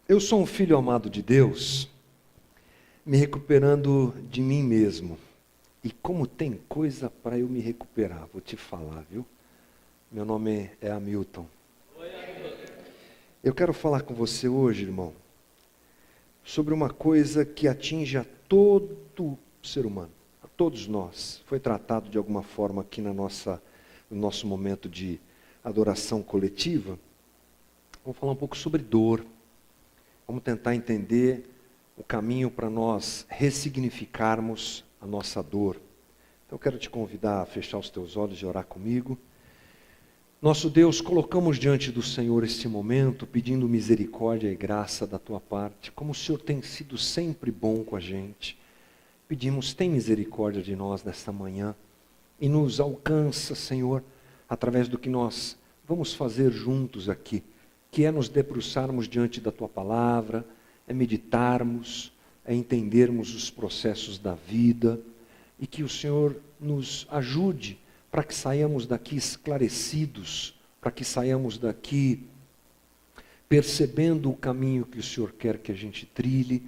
Eu sou um filho amado de Deus, me recuperando de mim mesmo. E como tem coisa para eu me recuperar, vou te falar, viu? Meu nome é Hamilton. Eu quero falar com você hoje, irmão, sobre uma coisa que atinge a todo ser humano, a todos nós. Foi tratado de alguma forma aqui no nosso momento de adoração coletiva. Vamos falar um pouco sobre dor. Vamos tentar entender o caminho para nós ressignificarmos a nossa dor. Então eu quero te convidar a fechar os teus olhos e orar comigo. Nosso Deus, colocamos diante do Senhor este momento, pedindo misericórdia e graça da tua parte, como o Senhor tem sido sempre bom com a gente. Pedimos, tem misericórdia de nós nesta manhã e nos alcança, Senhor, através do que nós vamos fazer juntos aqui, que é nos debruçarmos diante da tua palavra, é meditarmos, é entendermos os processos da vida e que o Senhor nos ajude para que saiamos daqui esclarecidos, para que saiamos daqui percebendo o caminho que o Senhor quer que a gente trilhe.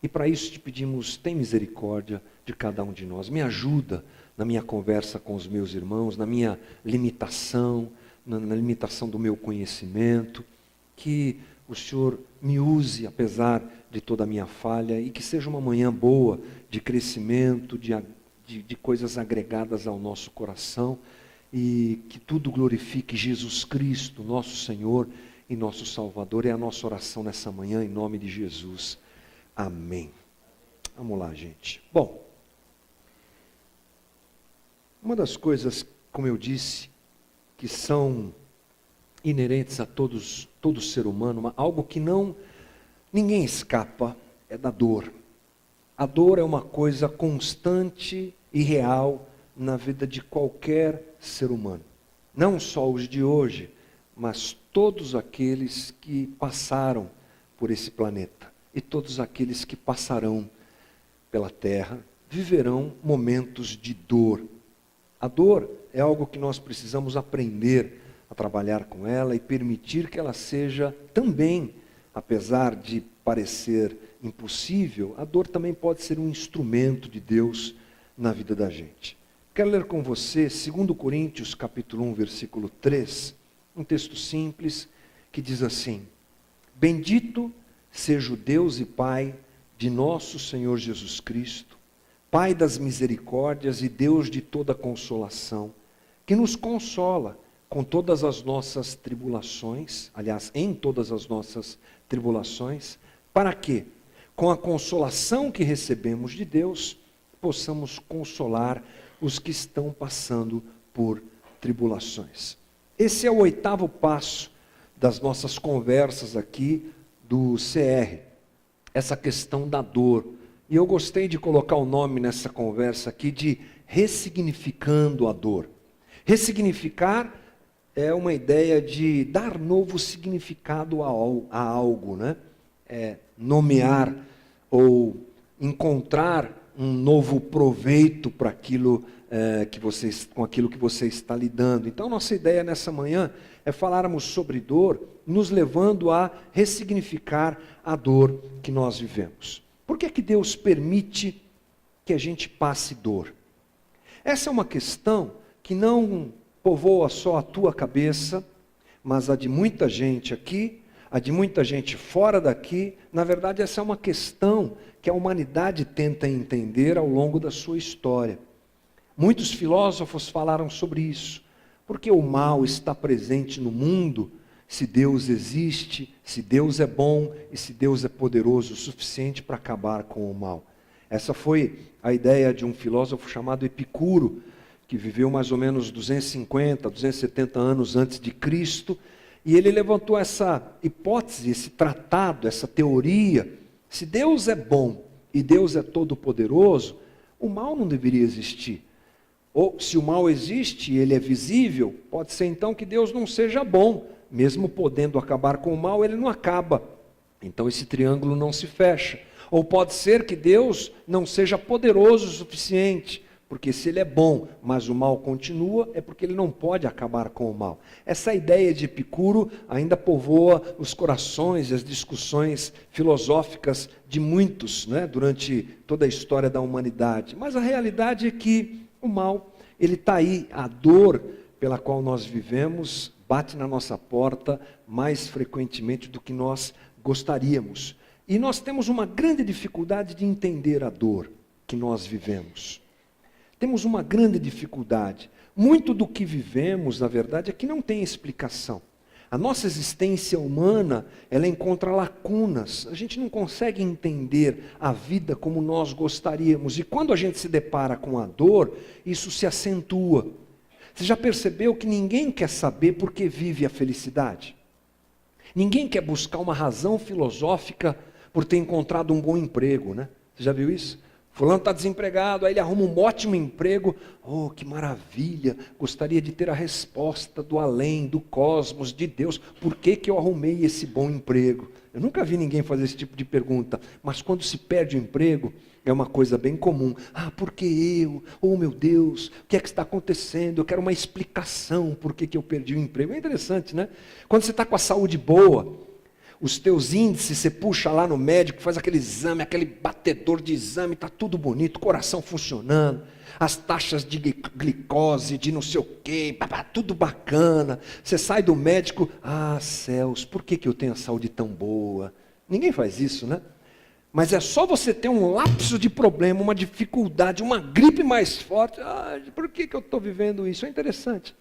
E para isso te pedimos, tem misericórdia de cada um de nós. Me ajuda na minha conversa com os meus irmãos, na minha limitação, na limitação do meu conhecimento. Que o Senhor me use, apesar de toda a minha falha, e que seja uma manhã boa de crescimento, de coisas agregadas ao nosso coração, e que tudo glorifique Jesus Cristo, nosso Senhor e nosso Salvador. É a nossa oração nessa manhã, em nome de Jesus. Amém. Vamos lá, gente. Bom, uma das coisas, como eu disse, que são inerentes a todo ser humano, algo que ninguém escapa, é da dor. A dor é uma coisa constante e real na vida de qualquer ser humano. Não só os de hoje, mas todos aqueles que passaram por esse planeta. E todos aqueles que passarão pela terra, viverão momentos de dor. A dor é algo que nós precisamos aprender a trabalhar com ela e permitir que ela seja também, apesar de parecer impossível, a dor também pode ser um instrumento de Deus na vida da gente. Quero ler com você 2 Coríntios capítulo 1, versículo 3, um texto simples que diz assim: Bendito seja o Deus e Pai de nosso Senhor Jesus Cristo, Pai das misericórdias e Deus de toda consolação, que nos consola com todas as nossas tribulações, aliás, em todas as nossas tribulações, para que, com a consolação que recebemos de Deus, possamos consolar os que estão passando por tribulações. Esse é o 8º passo das nossas conversas aqui do CR, essa questão da dor. E eu gostei de colocar o nome nessa conversa aqui de ressignificando a dor. Ressignificar é uma ideia de dar novo significado a algo, né? Nomear ou encontrar um novo proveito para aquilo com aquilo que você está lidando. Então, nossa ideia nessa manhã é falarmos sobre dor, nos levando a ressignificar a dor que nós vivemos. Por que que Deus permite que a gente passe dor? Essa é uma questão que não povoa só a tua cabeça, mas a de muita gente aqui, a de muita gente fora daqui. Na verdade, essa é uma questão que a humanidade tenta entender ao longo da sua história. Muitos filósofos falaram sobre isso. Porque o mal está presente no mundo, se Deus existe, se Deus é bom e se Deus é poderoso o suficiente para acabar com o mal. Essa foi a ideia de um filósofo chamado Epicuro, que viveu mais ou menos 250, 270 anos antes de Cristo, e ele levantou essa hipótese, esse tratado, essa teoria. Se Deus é bom e Deus é todo-poderoso, o mal não deveria existir. Ou se o mal existe e ele é visível, pode ser então que Deus não seja bom. Mesmo podendo acabar com o mal, ele não acaba. Então esse triângulo não se fecha. Ou pode ser que Deus não seja poderoso o suficiente. Porque se ele é bom, mas o mal continua, é porque ele não pode acabar com o mal. Essa ideia de Epicuro ainda povoa os corações e as discussões filosóficas de muitos, né, durante toda a história da humanidade. Mas a realidade é que o mal, ele está aí, a dor pela qual nós vivemos, bate na nossa porta mais frequentemente do que nós gostaríamos. E nós temos uma grande dificuldade de entender a dor que nós vivemos. Temos uma grande dificuldade. Muito do que vivemos, na verdade, é que não tem explicação. A nossa existência humana, ela encontra lacunas. A gente não consegue entender a vida como nós gostaríamos. E quando a gente se depara com a dor, isso se acentua. Você já percebeu que ninguém quer saber por que vive a felicidade? Ninguém quer buscar uma razão filosófica por ter encontrado um bom emprego, né? Você já viu isso? Fulano está desempregado, aí ele arruma um ótimo emprego. Oh, que maravilha! Gostaria de ter a resposta do além, do cosmos, de Deus. Por que eu arrumei esse bom emprego? Eu nunca vi ninguém fazer esse tipo de pergunta. Mas quando se perde o emprego, é uma coisa bem comum. Ah, por que eu? Oh, meu Deus, o que é que está acontecendo? Eu quero uma explicação por que eu perdi o emprego. É interessante, né? Quando você está com a saúde boa, os teus índices, você puxa lá no médico, faz aquele exame, aquele batedor de exame, está tudo bonito, coração funcionando, as taxas de glicose, de não sei o quê, tudo bacana. Você sai do médico, ah, céus, por que eu tenho a saúde tão boa? Ninguém faz isso, né? Mas é só você ter um lapso de problema, uma dificuldade, uma gripe mais forte, ah, por que eu estou vivendo isso? É interessante.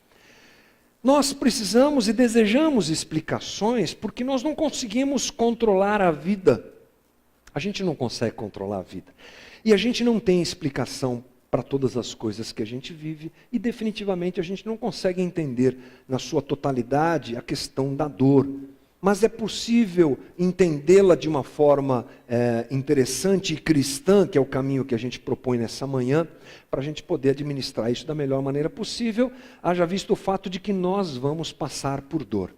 Nós precisamos e desejamos explicações porque nós não conseguimos controlar a vida. A gente não consegue controlar a vida. E a gente não tem explicação para todas as coisas que a gente vive e definitivamente a gente não consegue entender na sua totalidade a questão da dor. Mas é possível entendê-la de uma forma interessante e cristã, que é o caminho que a gente propõe nessa manhã, para a gente poder administrar isso da melhor maneira possível, haja visto o fato de que nós vamos passar por dor.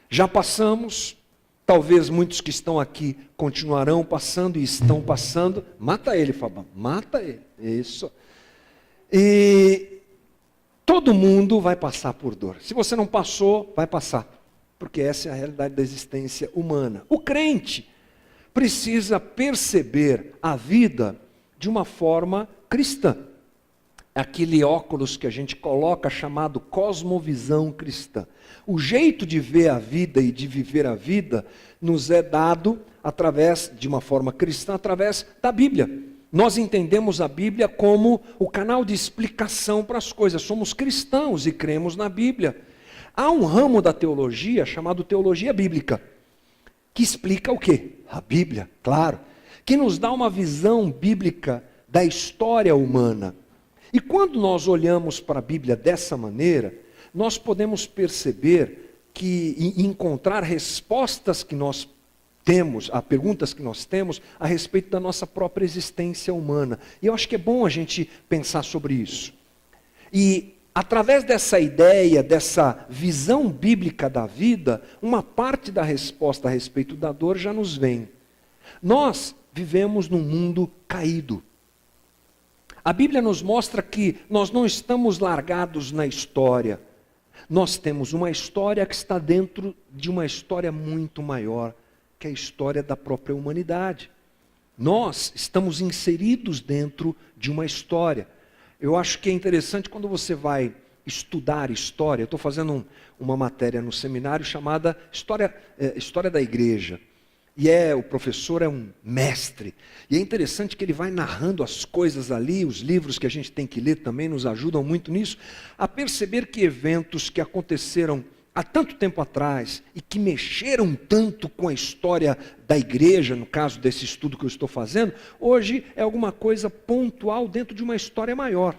Já passamos, talvez muitos que estão aqui continuarão passando e estão passando. Mata ele, Fabão, mata ele. Isso. E todo mundo vai passar por dor. Se você não passou, vai passar. Porque essa é a realidade da existência humana. O crente precisa perceber a vida de uma forma cristã. Aquele óculos que a gente coloca chamado cosmovisão cristã. O jeito de ver a vida e de viver a vida nos é dado através de uma forma cristã, através da Bíblia. Nós entendemos a Bíblia como o canal de explicação para as coisas. Somos cristãos e cremos na Bíblia. Há um ramo da teologia chamado teologia bíblica, que explica o quê? A Bíblia, claro, que nos dá uma visão bíblica da história humana. E quando nós olhamos para a Bíblia dessa maneira, nós podemos perceber e encontrar respostas que nós temos, a perguntas que nós temos a respeito da nossa própria existência humana. E eu acho que é bom a gente pensar sobre isso. E através dessa ideia, dessa visão bíblica da vida, uma parte da resposta a respeito da dor já nos vem. Nós vivemos num mundo caído. A Bíblia nos mostra que nós não estamos largados na história. Nós temos uma história que está dentro de uma história muito maior, que é a história da própria humanidade. Nós estamos inseridos dentro de uma história. Eu acho que é interessante quando você vai estudar história. Eu estou fazendo uma matéria no seminário chamada História da Igreja. E o professor é um mestre. E é interessante que ele vai narrando as coisas ali, os livros que a gente tem que ler também nos ajudam muito nisso, a perceber que eventos que aconteceram há tanto tempo atrás e que mexeram tanto com a história da igreja, no caso desse estudo que eu estou fazendo, hoje é alguma coisa pontual dentro de uma história maior.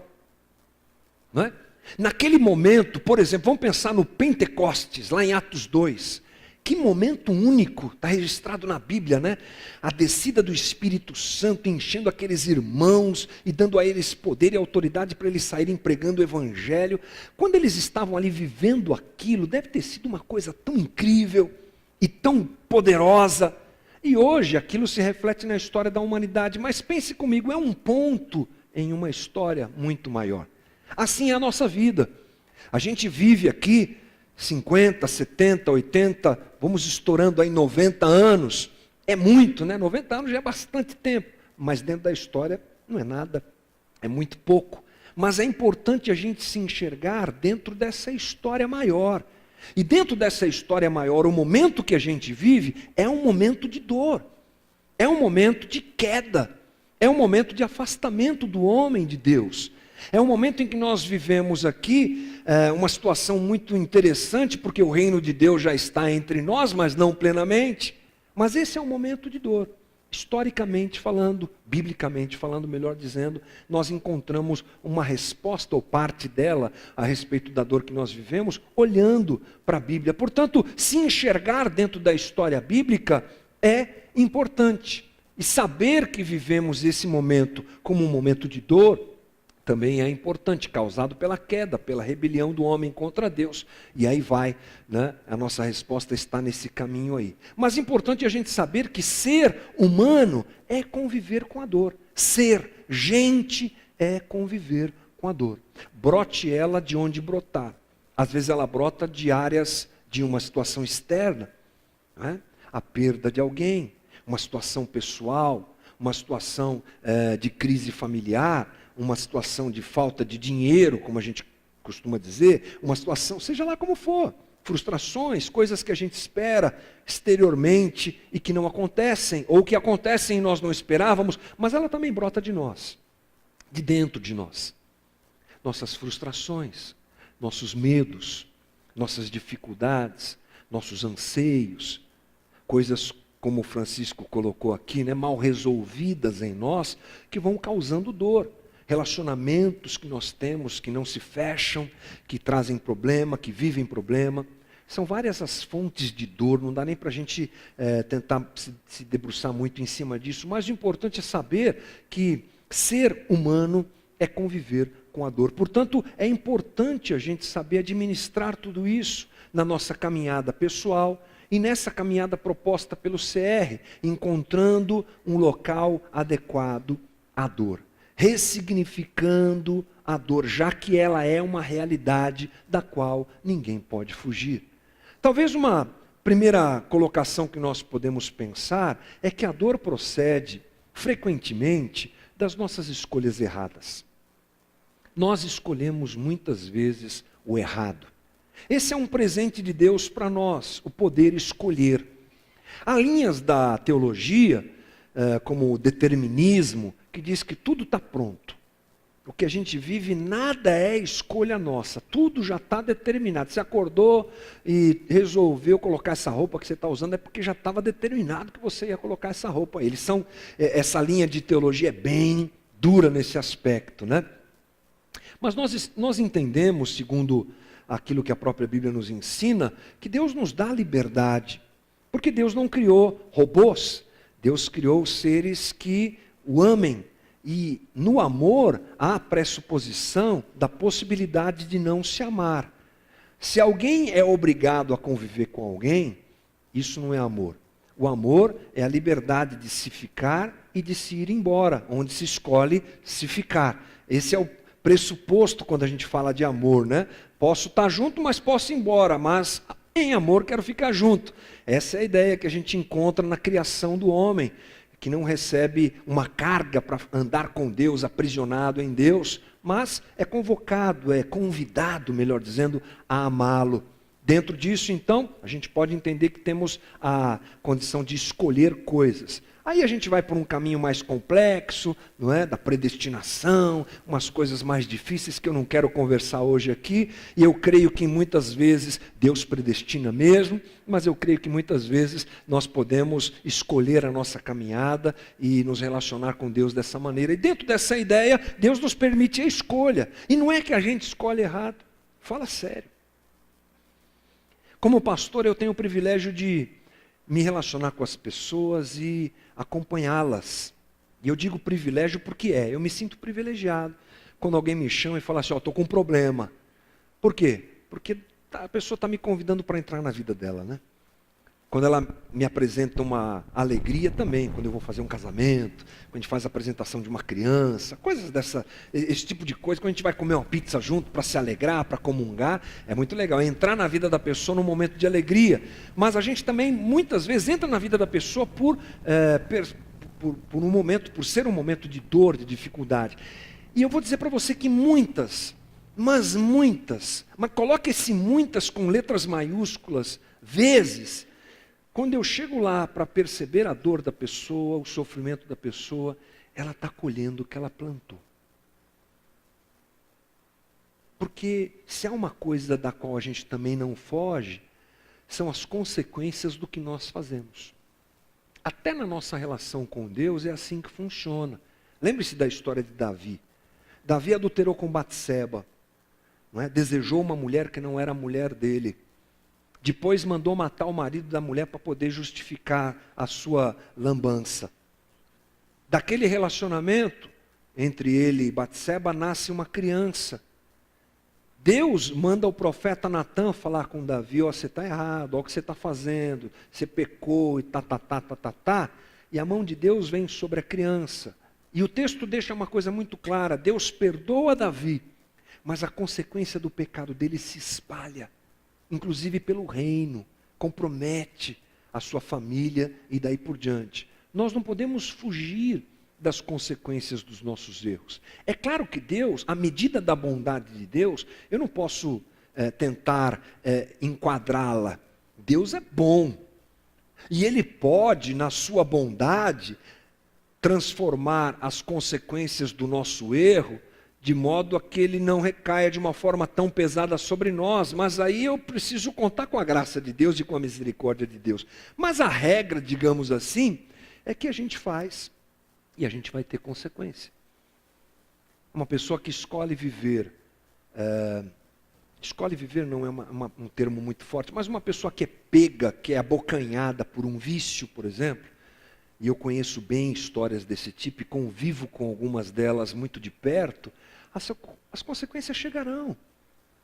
Não é? Naquele momento, por exemplo, vamos pensar no Pentecostes, lá em Atos 2. Que momento único, está registrado na Bíblia, né? A descida do Espírito Santo enchendo aqueles irmãos e dando a eles poder e autoridade para eles saírem pregando o Evangelho. Quando eles estavam ali vivendo aquilo, deve ter sido uma coisa tão incrível e tão poderosa. E hoje aquilo se reflete na história da humanidade. Mas pense comigo, é um ponto em uma história muito maior. Assim é a nossa vida. A gente vive aqui 50, 70, 80, vamos estourando aí 90 anos. É muito, né? 90 anos já é bastante tempo, mas dentro da história não é nada, é muito pouco. Mas é importante a gente se enxergar dentro dessa história maior. E dentro dessa história maior, o momento que a gente vive é um momento de dor, é um momento de queda, é um momento de afastamento do homem de Deus. É um momento em que nós vivemos aqui uma situação muito interessante, porque o reino de Deus já está entre nós, mas não plenamente. Mas esse é um momento de dor. Historicamente falando, biblicamente falando, melhor dizendo, nós encontramos uma resposta ou parte dela a respeito da dor que nós vivemos, olhando para a Bíblia. Portanto, se enxergar dentro da história bíblica é importante. E saber que vivemos esse momento como um momento de dor, também é importante, causado pela queda, pela rebelião do homem contra Deus. E aí vai, né? A nossa resposta está nesse caminho aí. Mas é importante a gente saber que ser humano é conviver com a dor. Ser gente é conviver com a dor. Brote ela de onde brotar. Às vezes ela brota de áreas de uma situação externa, né? A perda de alguém, uma situação pessoal, uma situação de crise familiar, uma situação de falta de dinheiro, como a gente costuma dizer, uma situação, seja lá como for, frustrações, coisas que a gente espera exteriormente e que não acontecem, ou que acontecem e nós não esperávamos, mas ela também brota de nós, de dentro de nós. Nossas frustrações, nossos medos, nossas dificuldades, nossos anseios, coisas como o Francisco colocou aqui, né, mal resolvidas em nós, que vão causando dor. Relacionamentos que nós temos, que não se fecham, que trazem problema, que vivem problema. São várias as fontes de dor, não dá nem para a gente tentar se debruçar muito em cima disso, mas o importante é saber que ser humano é conviver com a dor. Portanto, é importante a gente saber administrar tudo isso na nossa caminhada pessoal e nessa caminhada proposta pelo CR, encontrando um local adequado à dor. Ressignificando a dor, já que ela é uma realidade da qual ninguém pode fugir. Talvez uma primeira colocação que nós podemos pensar é que a dor procede, frequentemente, das nossas escolhas erradas. Nós escolhemos muitas vezes o errado. Esse é um presente de Deus para nós, o poder escolher. Há linhas da teologia, como o determinismo, que diz que tudo está pronto. O que a gente vive, nada é escolha nossa. Tudo já está determinado. Você acordou e resolveu colocar essa roupa que você está usando, é porque já estava determinado que você ia colocar essa roupa. Essa linha de teologia é bem dura nesse aspecto, né? Mas nós entendemos, segundo aquilo que a própria Bíblia nos ensina, que Deus nos dá liberdade. Porque Deus não criou robôs. Deus criou seres que o amem, e no amor há a pressuposição da possibilidade de não se amar. Se alguém é obrigado a conviver com alguém, isso não é amor. O amor é a liberdade de se ficar e de se ir embora, onde se escolhe se ficar. Esse é o pressuposto quando a gente fala de amor, né? Posso estar junto, mas posso ir embora, mas em amor quero ficar junto. Essa é a ideia que a gente encontra na criação do homem, que não recebe uma carga para andar com Deus, aprisionado em Deus, mas é convocado, é convidado, melhor dizendo, a amá-lo. Dentro disso, então, a gente pode entender que temos a condição de escolher coisas. Aí a gente vai por um caminho mais complexo, não é? Da predestinação, umas coisas mais difíceis que eu não quero conversar hoje aqui. E eu creio que muitas vezes Deus predestina mesmo, mas eu creio que muitas vezes nós podemos escolher a nossa caminhada e nos relacionar com Deus dessa maneira. E dentro dessa ideia, Deus nos permite a escolha. E não é que a gente escolhe errado. Fala sério. Como pastor, eu tenho o privilégio de me relacionar com as pessoas e acompanhá-las. E eu digo privilégio porque eu me sinto privilegiado quando alguém me chama e fala assim, estou com um problema. Por quê? Porque a pessoa está me convidando para entrar na vida dela, né? Quando ela me apresenta uma alegria também, quando eu vou fazer um casamento, quando a gente faz a apresentação de uma criança, coisas esse tipo de coisa, quando a gente vai comer uma pizza junto para se alegrar, para comungar, é muito legal, é entrar na vida da pessoa num momento de alegria. Mas a gente também, muitas vezes, entra na vida da pessoa por um momento, por ser um momento de dor, de dificuldade. E eu vou dizer para você que muitas, mas coloque esse muitas com letras maiúsculas, vezes, quando eu chego lá para perceber a dor da pessoa, o sofrimento da pessoa, ela está colhendo o que ela plantou. Porque se há uma coisa da qual a gente também não foge, são as consequências do que nós fazemos. Até na nossa relação com Deus é assim que funciona. Lembre-se da história de Davi. Davi adulterou com Batseba, não é? Desejou uma mulher que não era a mulher dele. Depois mandou matar o marido da mulher para poder justificar a sua lambança. Daquele relacionamento entre ele e Batseba nasce uma criança. Deus manda o profeta Natã falar com Davi: ó, você está errado, olha o que você está fazendo, você pecou e tá. E a mão de Deus vem sobre a criança. E o texto deixa uma coisa muito clara: Deus perdoa Davi, mas a consequência do pecado dele se espalha, inclusive pelo reino, compromete a sua família e daí por diante. Nós não podemos fugir das consequências dos nossos erros. É claro que Deus, à medida da bondade de Deus, eu não posso tentar enquadrá-la. Deus é bom. E Ele pode, na sua bondade, transformar as consequências do nosso erro de modo a que ele não recaia de uma forma tão pesada sobre nós. Mas aí eu preciso contar com a graça de Deus e com a misericórdia de Deus. Mas a regra, digamos assim, é que a gente faz e a gente vai ter consequência. Uma pessoa que escolhe viver não é um termo muito forte, mas uma pessoa que é pega, que é abocanhada por um vício, por exemplo, e eu conheço bem histórias desse tipo e convivo com algumas delas muito de perto, as consequências chegarão,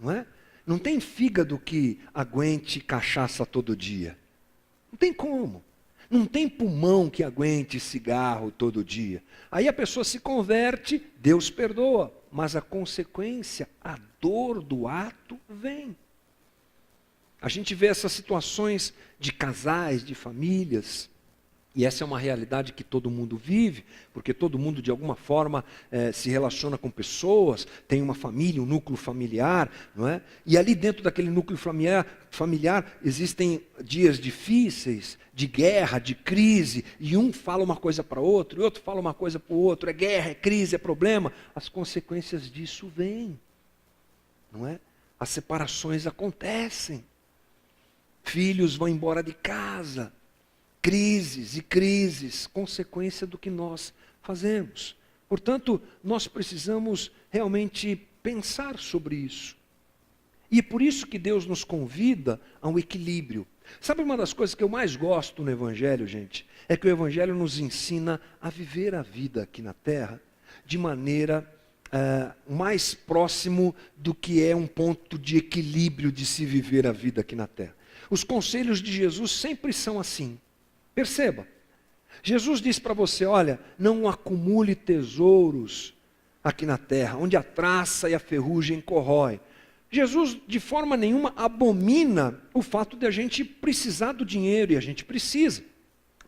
não é? Não tem fígado que aguente cachaça todo dia. Não tem como. Não tem pulmão que aguente cigarro todo dia. Aí a pessoa se converte, Deus perdoa, mas a consequência, a dor do ato vem. A gente vê essas situações de casais, de famílias, e essa é uma realidade que todo mundo vive, porque todo mundo de alguma forma se relaciona com pessoas, tem uma família, um núcleo familiar, não é? E ali dentro daquele núcleo familiar existem dias difíceis, de guerra, de crise, e um fala uma coisa para outro, e outro fala uma coisa para o outro, é guerra, é crise, é problema. As consequências disso vêm, não é? As separações acontecem, filhos vão embora de casa, crises e crises, consequência do que nós fazemos. Portanto, nós precisamos realmente pensar sobre isso. E é por isso que Deus nos convida a um equilíbrio. Sabe uma das coisas que eu mais gosto no Evangelho, gente? É que o Evangelho nos ensina a viver a vida aqui na Terra de maneira mais próximo do que é um ponto de equilíbrio de se viver a vida aqui na Terra. Os conselhos de Jesus sempre são assim. Perceba, Jesus diz para você: olha, não acumule tesouros aqui na terra, onde a traça e a ferrugem corrói. Jesus de forma nenhuma abomina o fato de a gente precisar do dinheiro, e a gente precisa.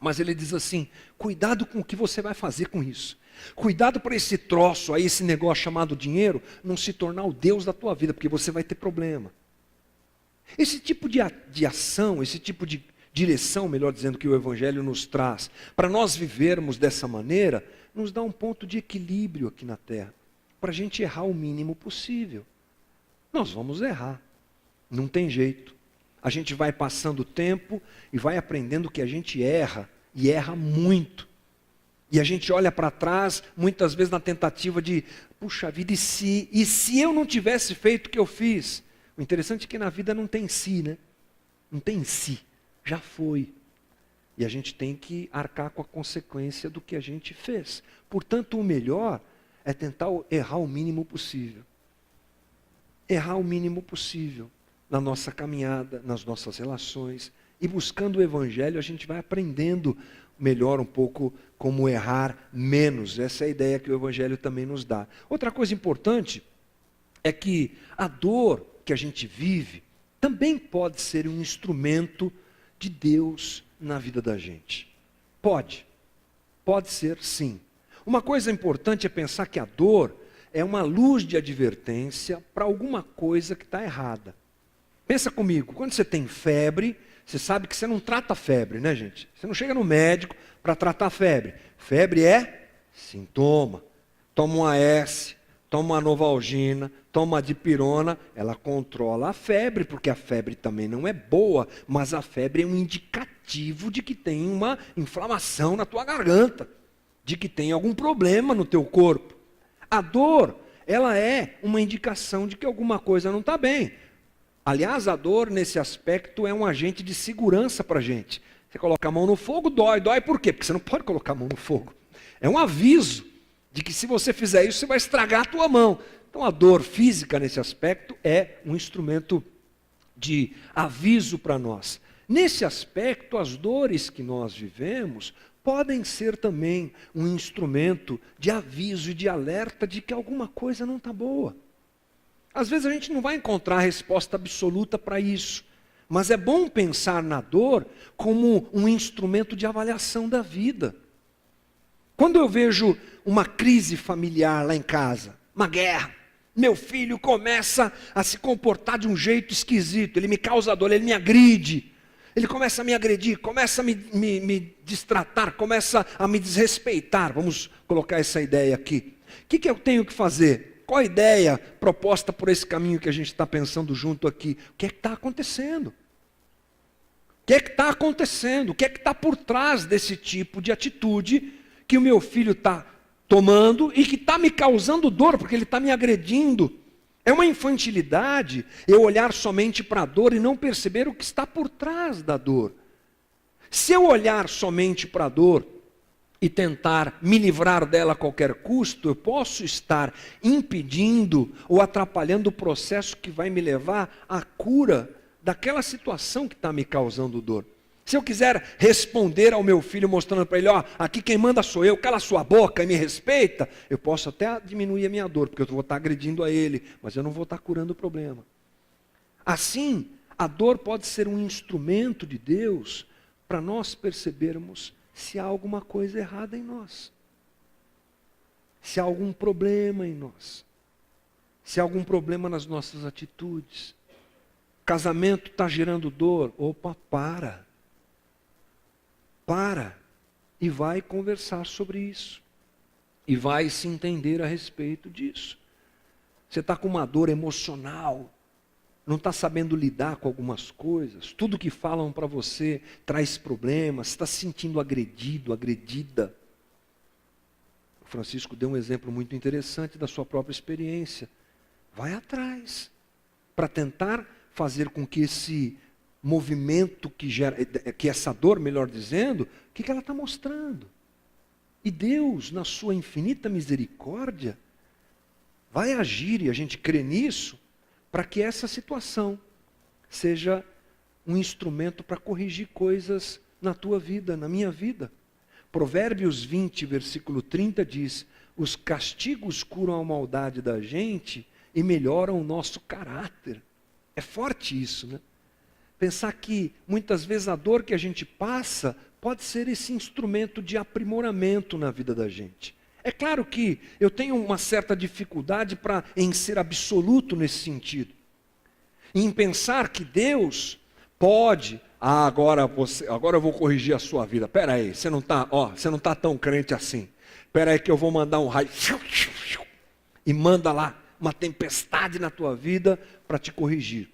Mas ele diz assim: cuidado com o que você vai fazer com isso. Cuidado para esse troço aí, esse negócio chamado dinheiro, não se tornar o Deus da tua vida, porque você vai ter problema. Esse tipo de ação, esse tipo de direção, melhor dizendo, que o Evangelho nos traz, para nós vivermos dessa maneira, nos dá um ponto de equilíbrio aqui na Terra, para a gente errar o mínimo possível. Nós vamos errar, não tem jeito. A gente vai passando o tempo e vai aprendendo que a gente erra, e erra muito. E a gente olha para trás, muitas vezes na tentativa de, puxa vida, e se eu não tivesse feito o que eu fiz? O interessante é que na vida não tem si, né? Não tem si. Já foi. E a gente tem que arcar com a consequência do que a gente fez. Portanto, o melhor é tentar errar o mínimo possível. Errar o mínimo possível na nossa caminhada, nas nossas relações E buscando o Evangelho, a gente vai aprendendo melhor um pouco como errar menos. Essa é a ideia que o Evangelho também nos dá. Outra coisa importante é que a dor que a gente vive também pode ser um instrumento de Deus na vida da gente. Pode ser sim. Uma coisa importante é pensar que a dor é uma luz de advertência para alguma coisa que está errada. Pensa comigo, quando você tem febre, você sabe que você não trata a febre, né, gente? Você não chega no médico para tratar a febre. Febre é sintoma. Toma um AS, toma uma Novalgina, toma uma dipirona, ela controla a febre, porque a febre também não é boa, mas a febre é um indicativo de que tem uma inflamação na tua garganta, de que tem algum problema no teu corpo. A dor, ela é uma indicação de que alguma coisa não está bem. Aliás, a dor, nesse aspecto, é um agente de segurança para a gente. Você coloca a mão no fogo, dói. Dói por quê? Porque você não pode colocar a mão no fogo. É um aviso de que se você fizer isso, você vai estragar a tua mão. Então, a dor física, nesse aspecto, é um instrumento de aviso para nós. Nesse aspecto, as dores que nós vivemos podem ser também um instrumento de aviso e de alerta de que alguma coisa não está boa. Às vezes a gente não vai encontrar a resposta absoluta para isso, mas é bom pensar na dor como um instrumento de avaliação da vida. Quando eu vejo uma crise familiar lá em casa, uma guerra, meu filho começa a se comportar de um jeito esquisito, ele me causa dor, ele me agride, ele começa a me agredir, começa a me destratar, começa a me desrespeitar, vamos colocar essa ideia aqui. O que eu tenho que fazer? Qual a ideia proposta por esse caminho que a gente está pensando junto aqui? O que é que está acontecendo? O que é que está acontecendo? O que é que está por trás desse tipo de atitude que o meu filho está tomando e que está me causando dor, porque ele está me agredindo? É uma infantilidade eu olhar somente para a dor e não perceber o que está por trás da dor. Se eu olhar somente para a dor e tentar me livrar dela a qualquer custo, eu posso estar impedindo ou atrapalhando o processo que vai me levar à cura daquela situação que está me causando dor. Se eu quiser responder ao meu filho mostrando para ele, ó, aqui quem manda sou eu, cala sua boca e me respeita, eu posso até diminuir a minha dor, porque eu vou estar agredindo a ele, mas eu não vou estar curando o problema. Assim, a dor pode ser um instrumento de Deus para nós percebermos se há alguma coisa errada em nós, se há algum problema em nós, se há algum problema nas nossas atitudes. O casamento está gerando dor. Opa, para e vai conversar sobre isso, e vai se entender a respeito disso. Você está com uma dor emocional, não está sabendo lidar com algumas coisas, tudo que falam para você traz problemas, está se sentindo agredido, agredida. O Francisco deu um exemplo muito interessante da sua própria experiência. Vai atrás, para tentar fazer com que esse movimento que gera, que essa dor, melhor dizendo, o que ela está mostrando? E Deus, na sua infinita misericórdia, vai agir, e a gente crê nisso, para que essa situação seja um instrumento para corrigir coisas na tua vida, na minha vida. Provérbios 20, versículo 30 diz, os castigos curam a maldade da gente e melhoram o nosso caráter. É forte isso, né? Pensar que muitas vezes a dor que a gente passa pode ser esse instrumento de aprimoramento na vida da gente. É claro que eu tenho uma certa dificuldade em ser absoluto nesse sentido. Em pensar que Deus pode, agora eu vou corrigir a sua vida. Espera aí, você não está tão crente assim. Espera aí que eu vou mandar um raio e manda lá uma tempestade na tua vida para te corrigir.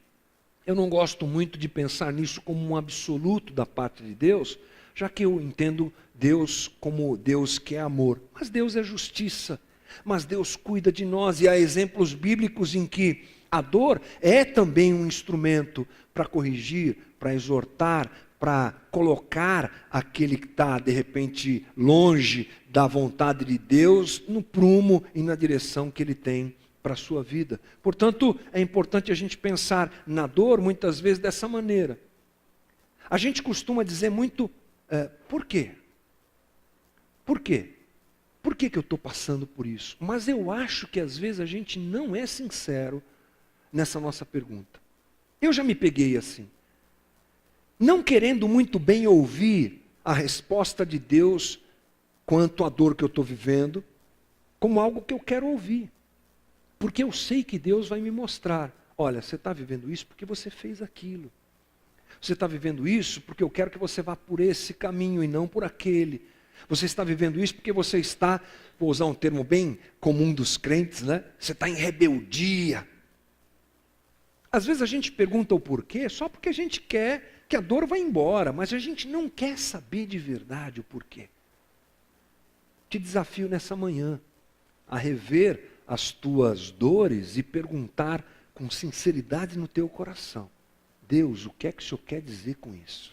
Eu não gosto muito de pensar nisso como um absoluto da parte de Deus, já que eu entendo Deus como Deus que é amor. Mas Deus é justiça, mas Deus cuida de nós, e há exemplos bíblicos em que a dor é também um instrumento para corrigir, para exortar, para colocar aquele que está, de repente, longe da vontade de Deus, no prumo e na direção que Ele tem para a sua vida. Portanto, é importante a gente pensar na dor, muitas vezes, dessa maneira. A gente costuma dizer muito, por quê? Por quê? Por que eu estou passando por isso? Mas eu acho que às vezes a gente não é sincero nessa nossa pergunta. Eu já me peguei assim, não querendo muito bem ouvir a resposta de Deus quanto à dor que eu estou vivendo, como algo que eu quero ouvir. Porque eu sei que Deus vai me mostrar, olha, você está vivendo isso porque você fez aquilo. Você está vivendo isso porque eu quero que você vá por esse caminho e não por aquele. Você está vivendo isso porque você está, vou usar um termo bem comum dos crentes, né? Você está em rebeldia. Às vezes a gente pergunta o porquê só porque a gente quer que a dor vá embora, mas a gente não quer saber de verdade o porquê. Te desafio nessa manhã a rever as tuas dores e perguntar com sinceridade no teu coração: Deus, o que é que o Senhor quer dizer com isso?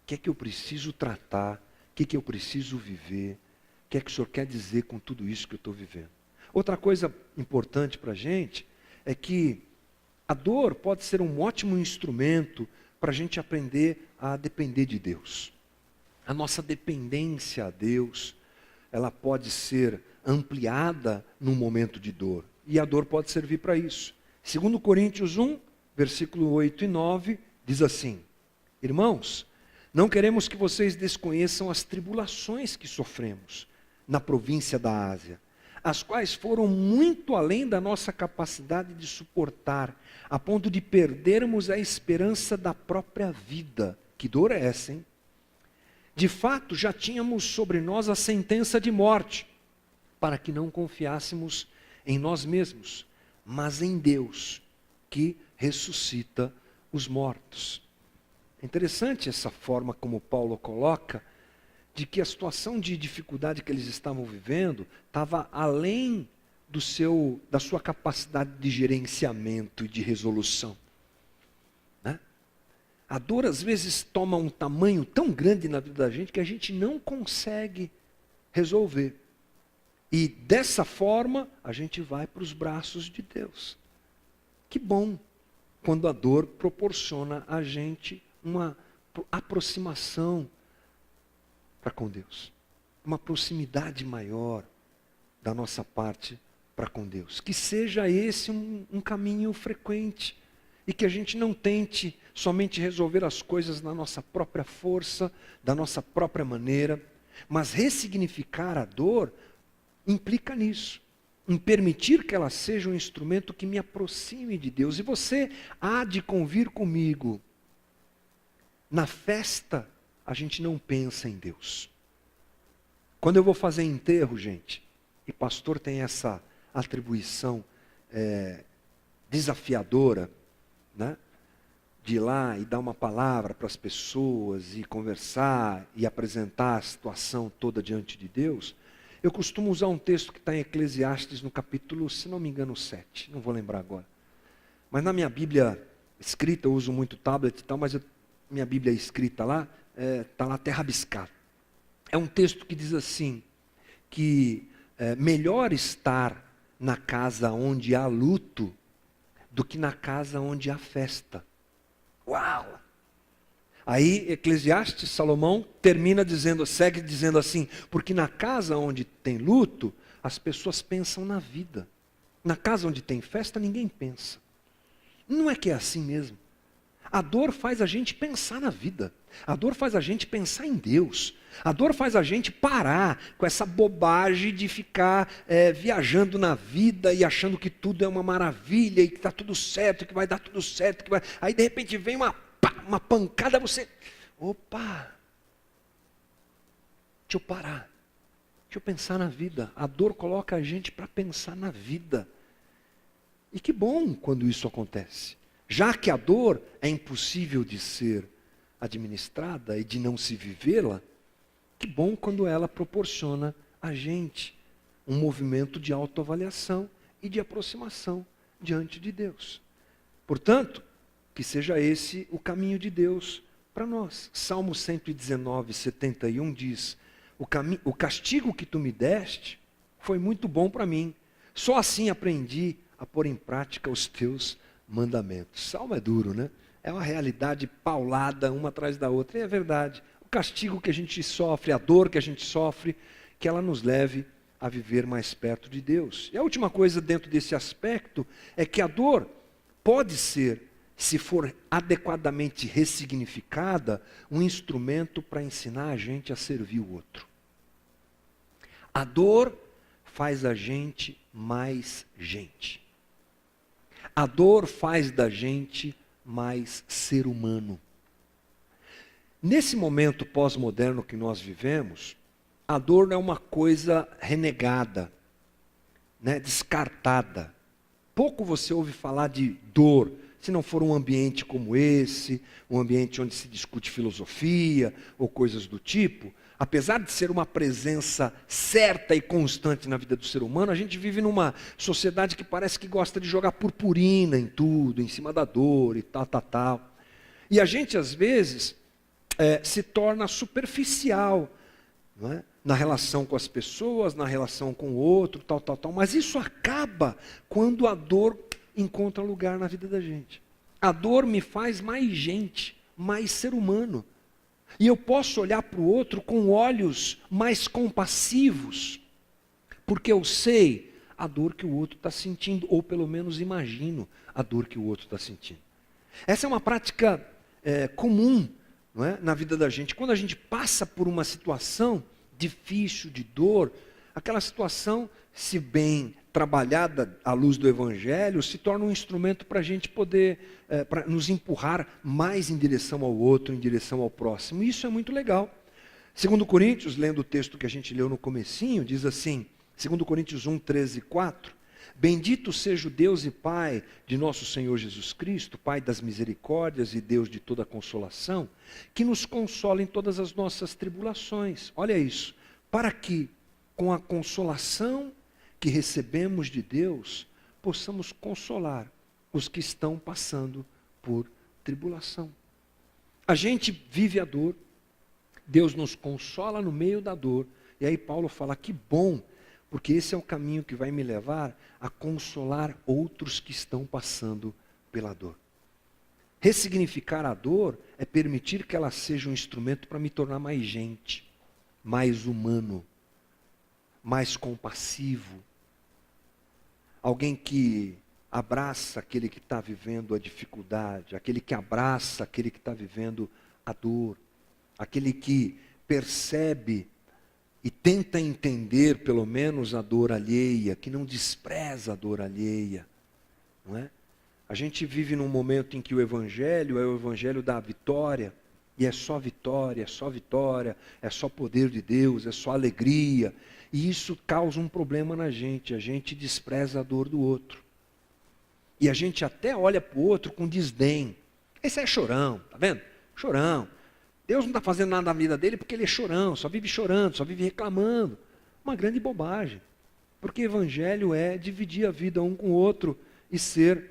O que é que eu preciso tratar? O que é que eu preciso viver? O que é que o Senhor quer dizer com tudo isso que eu estou vivendo? Outra coisa importante para a gente é que a dor pode ser um ótimo instrumento para a gente aprender a depender de Deus. A nossa dependência a Deus, ela pode ser ampliada num momento de dor. E a dor pode servir para isso. 2 Coríntios 1, versículo 8 e 9, diz assim: Irmãos, não queremos que vocês desconheçam as tribulações que sofremos na província da Ásia, as quais foram muito além da nossa capacidade de suportar, a ponto de perdermos a esperança da própria vida. Que dor é essa, hein? De fato, já tínhamos sobre nós a sentença de morte, para que não confiássemos em nós mesmos, mas em Deus, que ressuscita os mortos. É interessante essa forma como Paulo coloca, de que a situação de dificuldade que eles estavam vivendo estava além da sua capacidade de gerenciamento e de resolução. Né? A dor às vezes toma um tamanho tão grande na vida da gente que a gente não consegue resolver. E dessa forma a gente vai para os braços de Deus. Que bom quando a dor proporciona a gente uma aproximação para com Deus, uma proximidade maior da nossa parte para com Deus. Que seja esse um caminho frequente e que a gente não tente somente resolver as coisas na nossa própria força, da nossa própria maneira, mas ressignificar a dor implica nisso, em permitir que ela seja um instrumento que me aproxime de Deus. E você há de convir comigo, na festa a gente não pensa em Deus. Quando eu vou fazer enterro, gente, e pastor tem essa atribuição desafiadora, né, de ir lá e dar uma palavra para as pessoas, e conversar, e apresentar a situação toda diante de Deus, eu costumo usar um texto que está em Eclesiastes, no capítulo, se não me engano, 7, não vou lembrar agora. Mas na minha Bíblia escrita, eu uso muito tablet e tal, mas minha Bíblia escrita lá, está lá até rabiscado. É um texto que diz assim, que melhor estar na casa onde há luto, do que na casa onde há festa. Uau! Aí Eclesiastes, Salomão, segue dizendo assim, porque na casa onde tem luto, as pessoas pensam na vida. Na casa onde tem festa, ninguém pensa. Não é que é assim mesmo? A dor faz a gente pensar na vida. A dor faz a gente pensar em Deus. A dor faz a gente parar com essa bobagem de ficar viajando na vida e achando que tudo é uma maravilha e que está tudo certo, que vai dar tudo certo. Aí de repente vem uma pancada, você... Opa! Deixa eu parar. Deixa eu pensar na vida. A dor coloca a gente para pensar na vida. E que bom quando isso acontece. Já que a dor é impossível de ser administrada e de não se vivê-la, que bom quando ela proporciona a gente um movimento de autoavaliação e de aproximação diante de Deus. Portanto, que seja esse o caminho de Deus para nós. Salmo 119, 71 diz, o castigo que tu me deste foi muito bom para mim. Só assim aprendi a pôr em prática os teus mandamentos. Salmo é duro, né? É uma realidade paulada, uma atrás da outra. E é verdade. O castigo que a gente sofre, a dor que a gente sofre, que ela nos leve a viver mais perto de Deus. E a última coisa dentro desse aspecto é que a dor pode ser, se for adequadamente ressignificada, um instrumento para ensinar a gente a servir o outro. A dor faz a gente mais gente. A dor faz da gente mais ser humano. Nesse momento pós-moderno que nós vivemos, a dor não é uma coisa renegada, né, descartada. Pouco você ouve falar de dor, se não for um ambiente como esse, um ambiente onde se discute filosofia ou coisas do tipo. Apesar de ser uma presença certa e constante na vida do ser humano, a gente vive numa sociedade que parece que gosta de jogar purpurina em tudo, em cima da dor e tal. E a gente, às vezes, se torna superficial, não é? Na relação com as pessoas, na relação com o outro, tal. Mas isso acaba quando a dor encontra lugar na vida da gente. A dor me faz mais gente, mais ser humano. E eu posso olhar para o outro com olhos mais compassivos, porque eu sei a dor que o outro está sentindo, ou pelo menos imagino a dor que o outro está sentindo. Essa é uma prática comum, não é, na vida da gente. Quando a gente passa por uma situação difícil, de dor, aquela situação, se bem trabalhada à luz do Evangelho, se torna um instrumento para a gente poder, para nos empurrar mais em direção ao outro, em direção ao próximo. E isso é muito legal. 2 Coríntios, lendo o texto que a gente leu no comecinho, diz assim, 2 Coríntios 1, 13 e 4, bendito seja o Deus e Pai de nosso Senhor Jesus Cristo, Pai das misericórdias e Deus de toda consolação, que nos consola em todas as nossas tribulações. Olha isso, para que, com a consolação que recebemos de Deus, possamos consolar os que estão passando por tribulação. A gente vive a dor, Deus nos consola no meio da dor, e aí Paulo fala, que bom, porque esse é o caminho que vai me levar a consolar outros que estão passando pela dor. Ressignificar a dor é permitir que ela seja um instrumento para me tornar mais gente, mais humano, mais compassivo. Alguém que abraça aquele que está vivendo a dificuldade, aquele que abraça aquele que está vivendo a dor, aquele que percebe e tenta entender pelo menos a dor alheia, que não despreza a dor alheia, não é? A gente vive num momento em que o Evangelho é o Evangelho da vitória, e é só vitória, é só poder de Deus, é só alegria, e isso causa um problema na gente, a gente despreza a dor do outro, e a gente até olha para o outro com desdém, esse é chorão, tá vendo? Chorão. Deus não está fazendo nada na vida dele porque ele é chorão, só vive chorando, só vive reclamando. Uma grande bobagem. Porque evangelho é dividir a vida um com o outro e ser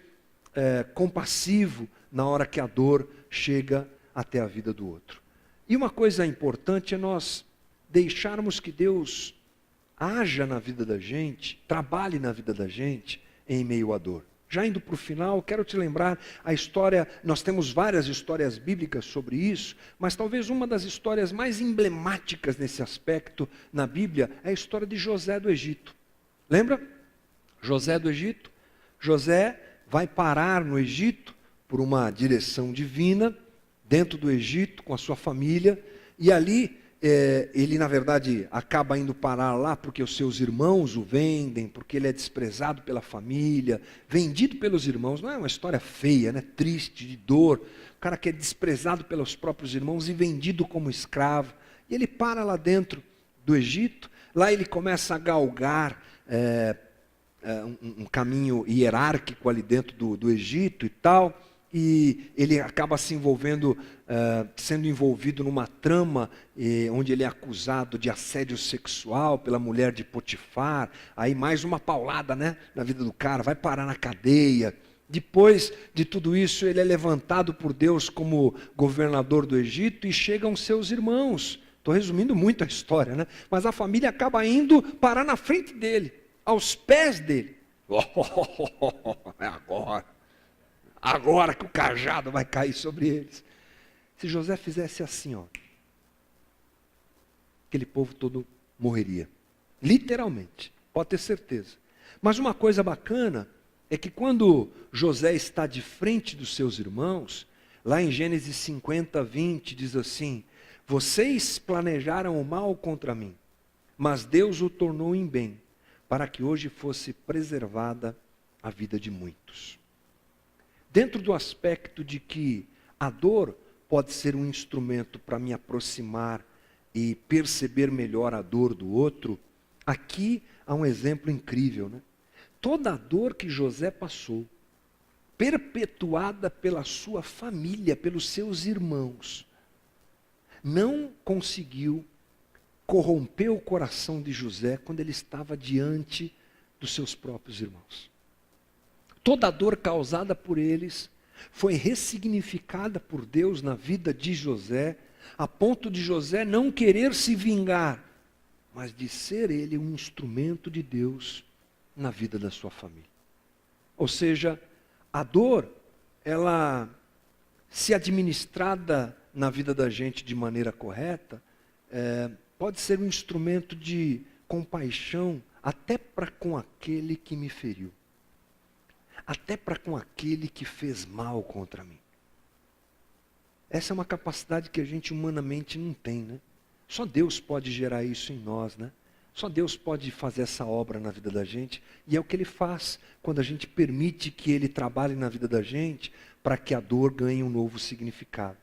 compassivo na hora que a dor chega até a vida do outro. E uma coisa importante é nós deixarmos que Deus haja na vida da gente, trabalhe na vida da gente em meio à dor. Já indo para o final, quero te lembrar a história, nós temos várias histórias bíblicas sobre isso, mas talvez uma das histórias mais emblemáticas nesse aspecto na Bíblia é a história de José do Egito. Lembra? José do Egito. José vai parar no Egito por uma direção divina, dentro do Egito, com a sua família, e ali ele na verdade acaba indo parar lá porque os seus irmãos o vendem, porque ele é desprezado pela família, vendido pelos irmãos. Não é uma história feia, né? Triste, de dor, o cara que é desprezado pelos próprios irmãos e vendido como escravo, e ele para lá dentro do Egito, lá ele começa a galgar um caminho hierárquico ali dentro do Egito e tal, e ele acaba se envolvendo, sendo envolvido numa trama onde ele é acusado de assédio sexual pela mulher de Potifar. Aí mais uma paulada, né, na vida do cara, vai parar na cadeia. Depois de tudo isso, ele é levantado por Deus como governador do Egito e chegam seus irmãos. Estou resumindo muito a história, né? Mas a família acaba indo parar na frente dele, aos pés dele. É agora. agora que o cajado vai cair sobre eles. Se José fizesse assim, ó, aquele povo todo morreria. Literalmente, pode ter certeza. Mas uma coisa bacana é que quando José está de frente dos seus irmãos, lá em Gênesis 50, 20, diz assim: vocês planejaram o mal contra mim, mas Deus o tornou em bem, para que hoje fosse preservada a vida de muitos. Dentro do aspecto de que a dor pode ser um instrumento para me aproximar e perceber melhor a dor do outro, aqui há um exemplo incrível, né? Toda a dor que José passou, perpetuada pela sua família, pelos seus irmãos, não conseguiu corromper o coração de José quando ele estava diante dos seus próprios irmãos. Toda a dor causada por eles foi ressignificada por Deus na vida de José, a ponto de José não querer se vingar, mas de ser ele um instrumento de Deus na vida da sua família. Ou seja, a dor, ela, se administrada na vida da gente de maneira correta, pode ser um instrumento de compaixão até para com aquele que me feriu. Até para com aquele que fez mal contra mim. Essa é uma capacidade que a gente humanamente não tem, né? Só Deus pode gerar isso em nós, né? Só Deus pode fazer essa obra na vida da gente, e é o que Ele faz quando a gente permite que Ele trabalhe na vida da gente, para que a dor ganhe um novo significado.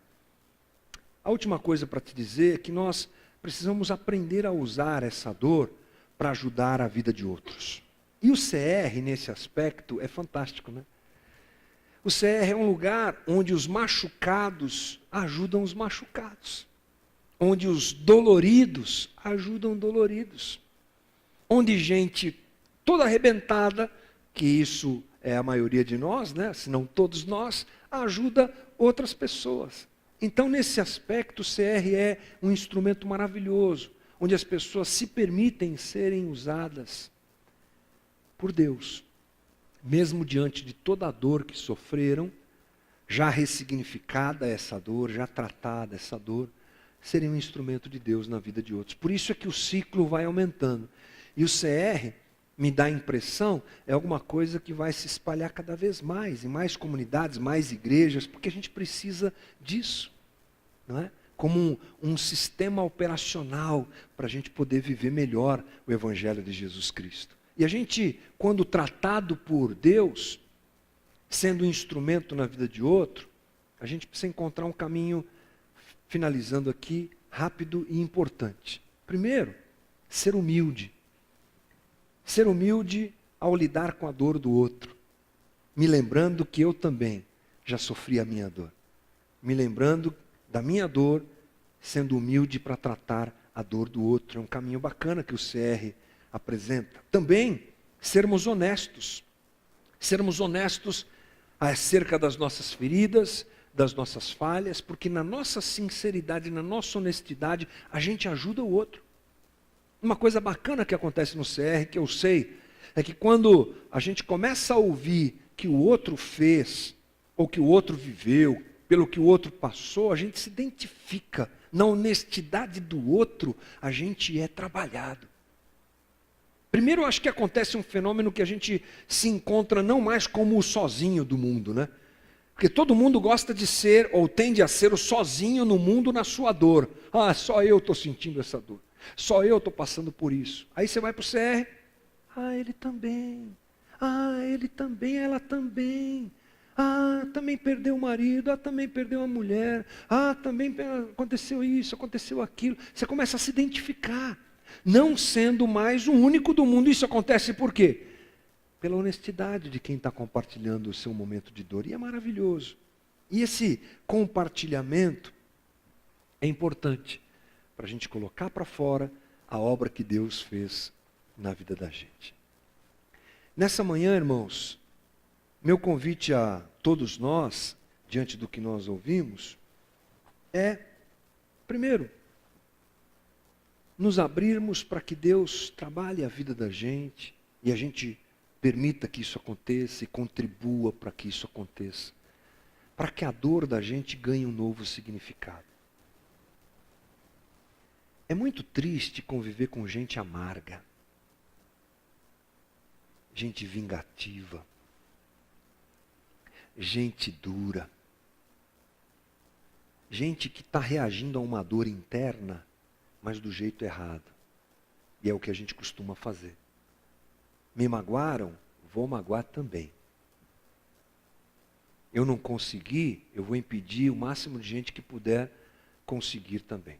A última coisa para te dizer é que nós precisamos aprender a usar essa dor para ajudar a vida de outros. E o CR, nesse aspecto, é fantástico, né? O CR é um lugar onde os machucados ajudam os machucados. Onde os doloridos ajudam doloridos. Onde gente toda arrebentada, que isso é a maioria de nós, né? Se não todos nós, ajuda outras pessoas. Então, nesse aspecto, o CR é um instrumento maravilhoso, onde as pessoas se permitem serem usadas por Deus, mesmo diante de toda a dor que sofreram, já ressignificada essa dor, já tratada essa dor, serem um instrumento de Deus na vida de outros. Por isso é que o ciclo vai aumentando. E o CR, me dá a impressão, é alguma coisa que vai se espalhar cada vez mais, em mais comunidades, mais igrejas, porque a gente precisa disso, não é? Como um sistema operacional para a gente poder viver melhor o Evangelho de Jesus Cristo. E a gente, quando tratado por Deus, sendo um instrumento na vida de outro, a gente precisa encontrar um caminho, finalizando aqui, rápido e importante. Primeiro, ser humilde. Ser humilde ao lidar com a dor do outro. Me lembrando que eu também já sofri a minha dor. Me lembrando da minha dor, sendo humilde para tratar a dor do outro. É um caminho bacana que o CR apresenta. Também sermos honestos. Sermos honestos acerca das nossas feridas, das nossas falhas, porque na nossa sinceridade, na nossa honestidade, a gente ajuda o outro. Uma coisa bacana que acontece no CR, que eu sei, é que quando a gente começa a ouvir que o outro fez, ou que o outro viveu, pelo que o outro passou, a gente se identifica. Na honestidade do outro, a gente é trabalhado. Primeiro, eu acho que acontece um fenômeno que a gente se encontra não mais como o sozinho do mundo, né? Porque todo mundo gosta de ser, ou tende a ser, o sozinho no mundo na sua dor. Ah, só eu estou sentindo essa dor. Só eu estou passando por isso. Aí você vai para o CR. Ah, ele também. Ah, ele também, ela também. Ah, também perdeu o marido. Ah, também perdeu a mulher. Ah, também aconteceu isso, aconteceu aquilo. Você começa a se identificar. Não sendo mais o único do mundo. Isso acontece por quê? Pela honestidade de quem está compartilhando o seu momento de dor. E é maravilhoso. E esse compartilhamento é importante para a gente colocar para fora a obra que Deus fez na vida da gente. Nessa manhã, irmãos, meu convite a todos nós, diante do que nós ouvimos, é, primeiro, nos abrirmos para que Deus trabalhe a vida da gente e a gente permita que isso aconteça e contribua para que isso aconteça. para que a dor da gente ganhe um novo significado. É muito triste conviver com gente amarga, gente vingativa, gente dura, gente que está reagindo a uma dor interna, mas do jeito errado. E é o que a gente costuma fazer. Me magoaram, vou magoar também. Eu não consegui, eu vou impedir o máximo de gente que puder conseguir também.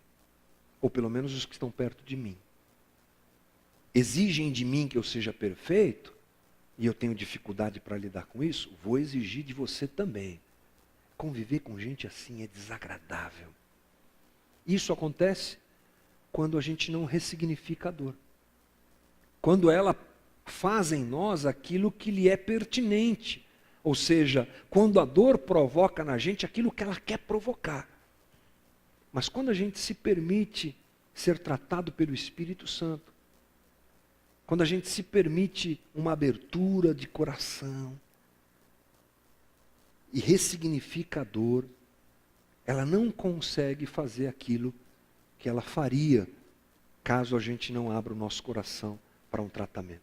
Ou pelo menos os que estão perto de mim. Exigem de mim que eu seja perfeito, e eu tenho dificuldade para lidar com isso, vou exigir de você também. Conviver com gente assim é desagradável. Isso acontece quando a gente não ressignifica a dor. Quando ela faz em nós aquilo que lhe é pertinente. Ou seja, quando a dor provoca na gente aquilo que ela quer provocar. Mas quando a gente se permite ser tratado pelo Espírito Santo, quando a gente se permite uma abertura de coração e ressignifica a dor, ela não consegue fazer aquilo que ela faria caso a gente não abra o nosso coração para um tratamento.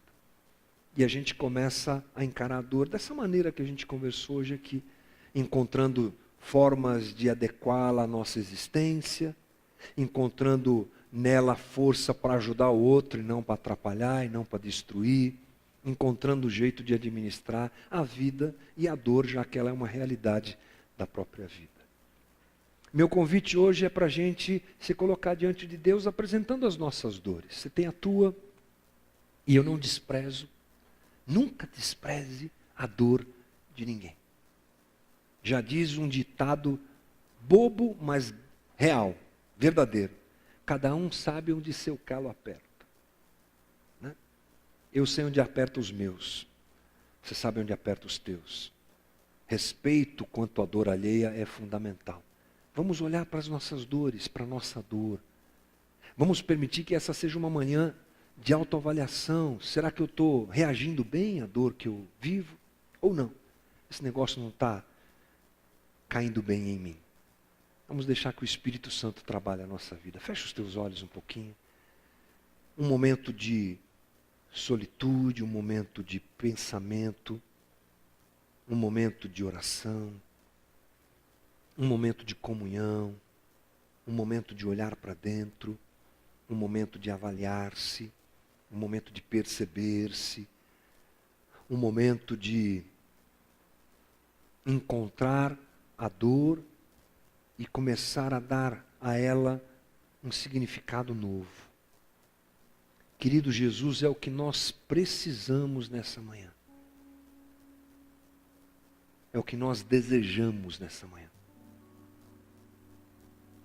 E a gente começa a encarar a dor dessa maneira que a gente conversou hoje aqui, encontrando formas de adequá-la à nossa existência, encontrando nela força para ajudar o outro e não para atrapalhar e não para destruir, encontrando o jeito de administrar a vida e a dor, já que ela é uma realidade da própria vida. Meu convite hoje é para a gente se colocar diante de Deus apresentando as nossas dores. Você tem a tua, e eu não desprezo. Nunca despreze a dor de ninguém. Já diz um ditado bobo, mas real, verdadeiro. Cada um sabe onde seu calo aperta. Né? Eu sei onde aperta os meus. Você sabe onde aperta os teus. Respeito quanto à dor alheia é fundamental. Vamos olhar para as nossas dores, para a nossa dor. Vamos permitir que essa seja uma manhã de autoavaliação. Será que eu estou reagindo bem à dor que eu vivo? Ou não? Esse negócio não está caindo bem em mim. Vamos deixar que o Espírito Santo trabalhe a nossa vida. Fecha os teus olhos um pouquinho. Um momento de solitude, um momento de pensamento, um momento de oração, um momento de comunhão, um momento de olhar para dentro, um momento de avaliar-se, um momento de perceber-se, um momento de encontrar a dor e começar a dar a ela um significado novo. Querido, Jesus é o que nós precisamos nessa manhã. É o que nós desejamos nessa manhã.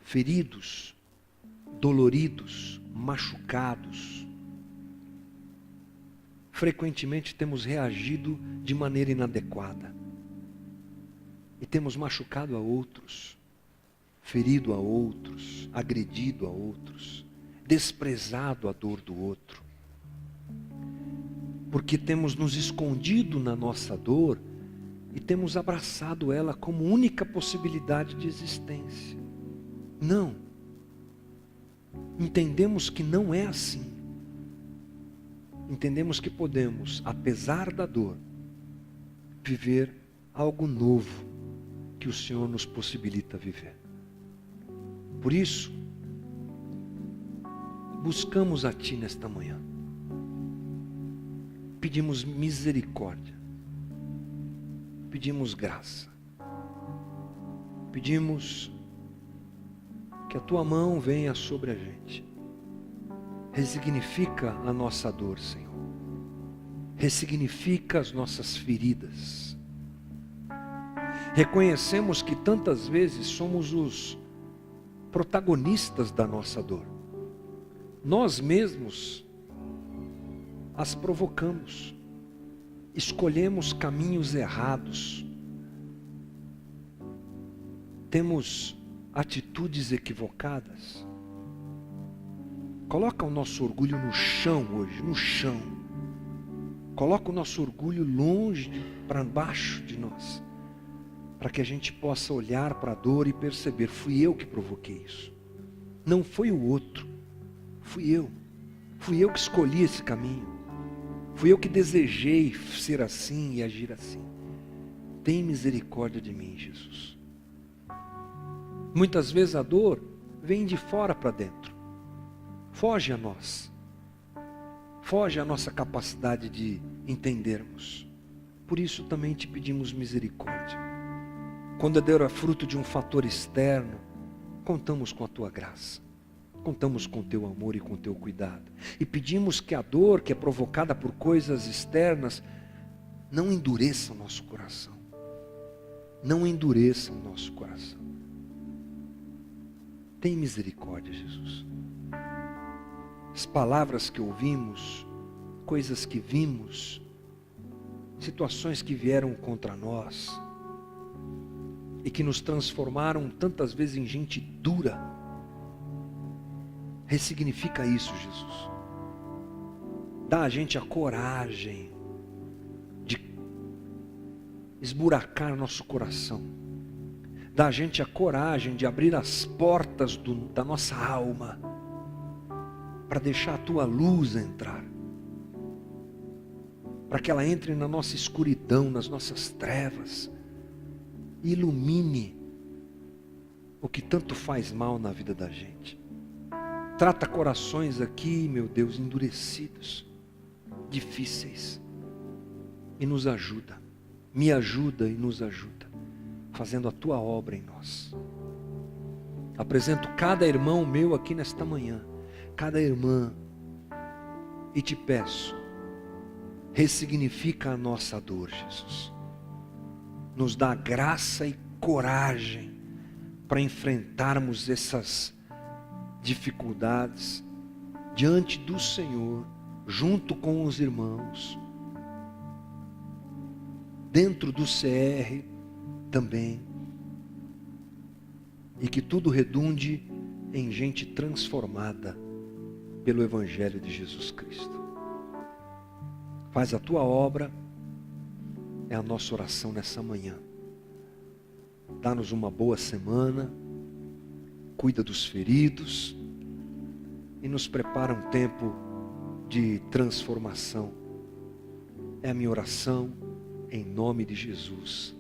Feridos, doloridos, machucados. Frequentemente temos reagido de maneira inadequada. E temos machucado a outros, ferido a outros, agredido a outros, desprezado a dor do outro. Porque temos nos escondido na nossa dor e temos abraçado ela como única possibilidade de existência. Não. Entendemos que não é assim. Entendemos que podemos, apesar da dor, viver algo novo que o Senhor nos possibilita viver. Por isso, buscamos a Ti nesta manhã. Pedimos misericórdia. Pedimos graça. Pedimos que a Tua mão venha sobre a gente. Ressignifica a nossa dor, Senhor. Ressignifica as nossas feridas. Reconhecemos que tantas vezes somos os protagonistas da nossa dor. Nós mesmos as provocamos. Escolhemos caminhos errados. Temos atitudes equivocadas. Coloca o nosso orgulho no chão hoje, no chão. Coloca o nosso orgulho longe, para baixo de nós. para que a gente possa olhar para a dor e perceber, fui eu que provoquei isso. Não foi o outro, fui eu. Fui eu que escolhi esse caminho. Fui eu que desejei ser assim e agir assim. Tem misericórdia de mim, Jesus. Muitas vezes a dor vem de fora para dentro. Foge a nós. Foge a nossa capacidade de entendermos. Por isso também te pedimos misericórdia. Quando a dor é fruto de um fator externo, contamos com a tua graça. Contamos com o teu amor e com o teu cuidado. E pedimos que a dor que é provocada por coisas externas não endureça o nosso coração. Não endureça o nosso coração. Tem misericórdia, Jesus. As palavras que ouvimos, coisas que vimos, situações que vieram contra nós e que nos transformaram tantas vezes em gente dura. Ressignifica isso, Jesus. Dá a gente a coragem de esburacar nosso coração. Dá a gente a coragem de abrir as portas da nossa alma para deixar a tua luz entrar. Para que ela entre na nossa escuridão, nas nossas trevas. E ilumine o que tanto faz mal na vida da gente. Trata corações aqui, meu Deus, endurecidos, difíceis. E nos ajuda. Me ajuda e nos ajuda. Fazendo a tua obra em nós. Apresento cada irmão meu aqui nesta manhã. Cada irmã. E te peço. Ressignifica a nossa dor, Jesus. Nos dá graça e coragem para enfrentarmos essas dificuldades diante do Senhor, junto com os irmãos, dentro do CR também, e que tudo redunde em gente transformada pelo Evangelho de Jesus Cristo. Faz a tua obra, é a nossa oração nessa manhã. Dá-nos uma boa semana, cuida dos feridos e nos prepara um tempo de transformação. É a minha oração em nome de Jesus.